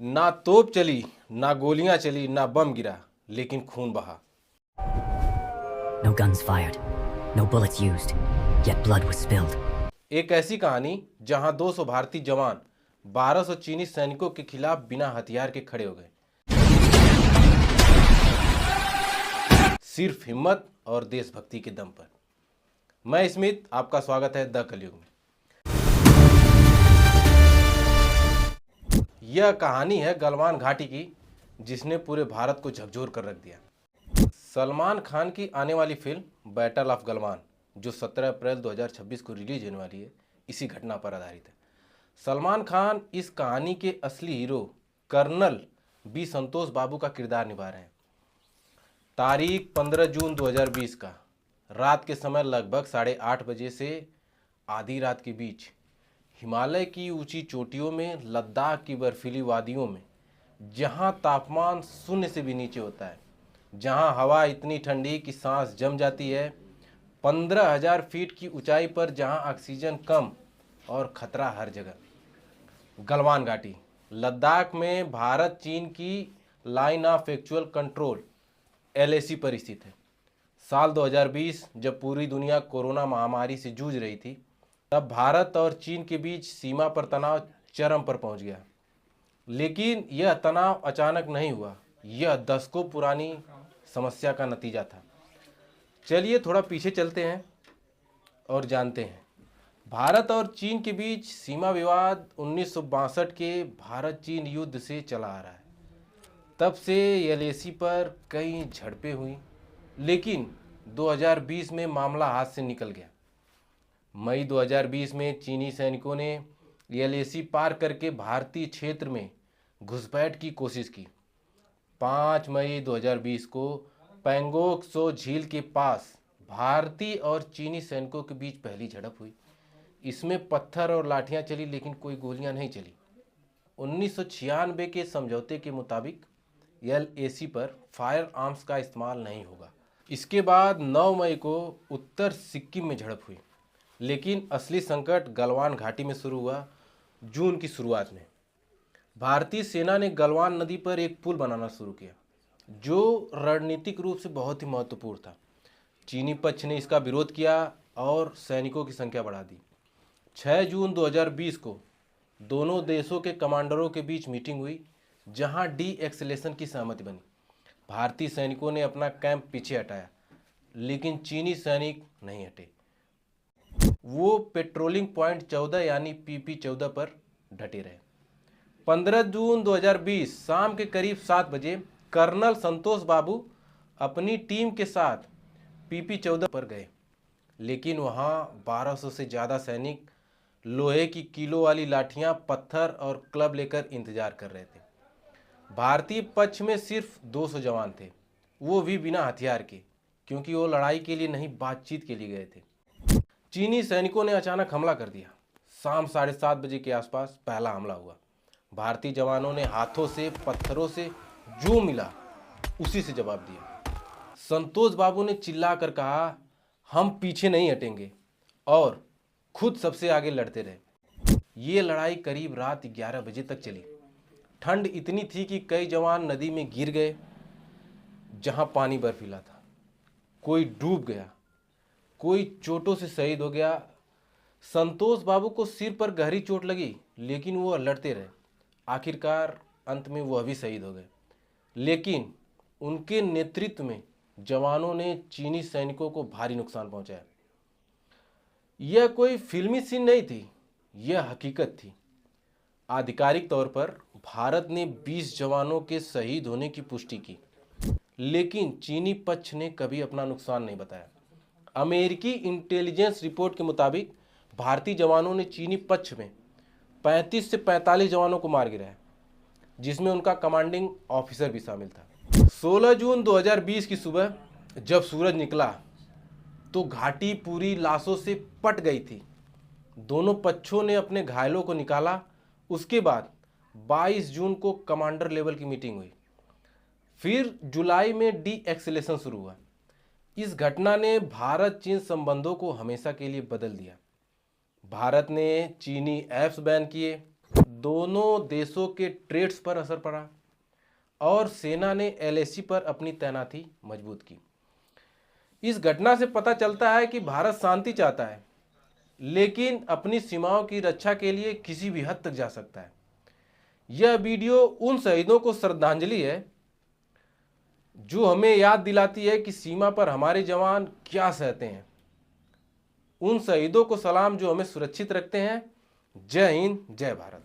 ना तोप चली, ना गोलियां चली, ना बम गिरा, लेकिन खून बहा। No guns fired, no bullets used, yet blood was spilled. एक ऐसी कहानी जहां 200 भारतीय जवान 1200 चीनी सैनिकों के खिलाफ बिना हथियार के खड़े हो गए, सिर्फ हिम्मत और देशभक्ति के दम पर। मैं स्मित, आपका स्वागत है द कलयुग में। यह कहानी है गलवान घाटी की, जिसने पूरे भारत को झकझोर कर रख दिया। सलमान खान की आने वाली फिल्म बैटल ऑफ गलवान, जो 17 अप्रैल 2026 को रिलीज होने वाली है, इसी घटना पर आधारित है। सलमान खान इस कहानी के असली हीरो कर्नल बी संतोष बाबू का किरदार निभा रहे हैं। तारीख 15 जून 2020 का रात के समय लगभग 8:30 बजे से आधी रात के बीच हिमालय की ऊंची चोटियों में, लद्दाख की बर्फीली वादियों में, जहां तापमान शून्य से भी नीचे होता है, जहां हवा इतनी ठंडी कि सांस जम जाती है, 15,000 फीट की ऊंचाई पर जहां ऑक्सीजन कम और खतरा हर जगह। गलवान घाटी लद्दाख में भारत चीन की line of actual control LAC पर स्थित है। साल 2020 जब पूरी दुनिया कोरोना महामारी से जूझ रही थी, तब भारत और चीन के बीच सीमा पर तनाव चरम पर पहुंच गया। लेकिन यह तनाव अचानक नहीं हुआ, यह दशकों पुरानी समस्या का नतीजा था। चलिए थोड़ा पीछे चलते हैं और जानते हैं। भारत और चीन के बीच सीमा विवाद 1962 के भारत चीन युद्ध से चला आ रहा है। तब से LAC पर कई झड़पें हुई, लेकिन 2020 में मामला हाथ से निकल गया। मई 2020 में चीनी सैनिकों ने LAC पार करके भारतीय क्षेत्र में घुसपैठ की कोशिश की। 5 मई 2020 को पैंगोंग त्सो झील के पास भारतीय और चीनी सैनिकों के बीच पहली झड़प हुई। इसमें पत्थर और लाठियां चली, लेकिन कोई गोलियां नहीं चली। 1996 के समझौते के मुताबिक LAC पर फायर आर्म्स का इस्तेमाल नहीं होगा। इसके बाद 9 मई को उत्तर सिक्किम में झड़प हुई, लेकिन असली संकट गलवान घाटी में शुरू हुआ जून की शुरुआत में। भारतीय सेना ने गलवान नदी पर एक पुल बनाना शुरू किया, जो रणनीतिक रूप से बहुत ही महत्वपूर्ण था। चीनी पक्ष ने इसका विरोध किया और सैनिकों की संख्या बढ़ा दी। 6 जून 2020 को दोनों देशों के कमांडरों के बीच मीटिंग हुई, जहां डी-एक्सेलेशन की सहमति बनी। भारतीय सैनिकों ने अपना कैंप पीछे हटाया, लेकिन चीनी सैनिक नहीं हटे। वो पेट्रोलिंग पॉइंट 14 यानी PP-14 पर डटे रहे। 15 जून 2020 शाम के करीब 7 बजे कर्नल संतोष बाबू अपनी टीम के साथ PP-14 पर गए, लेकिन वहां 1200 से ज़्यादा सैनिक लोहे की कीलो वाली लाठियां, पत्थर और क्लब लेकर इंतजार कर रहे थे। भारतीय पक्ष में सिर्फ 200 जवान थे, वो भी बिना हथियार के, क्योंकि वो लड़ाई के लिए नहीं, बातचीत के लिए गए थे। चीनी सैनिकों ने अचानक हमला कर दिया। शाम 7:30 बजे के आसपास पहला हमला हुआ। भारतीय जवानों ने हाथों से, पत्थरों से जो मिला उसी से जवाब दिया। संतोष बाबू ने चिल्लाकर कहा, हम पीछे नहीं हटेंगे, और खुद सबसे आगे लड़ते रहे। ये लड़ाई करीब रात 11 बजे तक चली। ठंड इतनी थी कि कई जवान नदी में गिर गए, जहां पानी बर्फीला था। कोई डूब गया, कोई चोटों से शहीद हो गया। संतोष बाबू को सिर पर गहरी चोट लगी, लेकिन वो लड़ते रहे। आखिरकार अंत में वह भी शहीद हो गए। लेकिन उनके नेतृत्व में जवानों ने चीनी सैनिकों को भारी नुकसान पहुंचाया। यह कोई फिल्मी सीन नहीं थी, यह हकीकत थी। आधिकारिक तौर पर भारत ने 20 जवानों के शहीद होने की पुष्टि की, लेकिन चीनी पक्ष ने कभी अपना नुकसान नहीं बताया। अमेरिकी इंटेलिजेंस रिपोर्ट के मुताबिक भारतीय जवानों ने चीनी पक्ष में 35 से 45 जवानों को मार गिराया, जिसमें उनका कमांडिंग ऑफिसर भी शामिल था। 16 जून 2020 की सुबह जब सूरज निकला तो घाटी पूरी लाशों से पट गई थी। दोनों पक्षों ने अपने घायलों को निकाला। उसके बाद 22 जून को कमांडर लेवल की मीटिंग हुई। फिर जुलाई में डी-एक्सेलेशन शुरू हुआ। इस घटना ने भारत चीन संबंधों को हमेशा के लिए बदल दिया। भारत ने चीनी ऐप्स बैन किए, दोनों देशों के ट्रेड्स पर असर पड़ा और सेना ने एलएसी पर अपनी तैनाती मजबूत की। इस घटना से पता चलता है कि भारत शांति चाहता है, लेकिन अपनी सीमाओं की रक्षा के लिए किसी भी हद तक जा सकता है। यह वीडियो उन शहीदों को श्रद्धांजलि है जो हमें याद दिलाती है कि सीमा पर हमारे जवान क्या सहते हैं। उन शहीदों को सलाम जो हमें सुरक्षित रखते हैं। जय हिंद, जय भारत।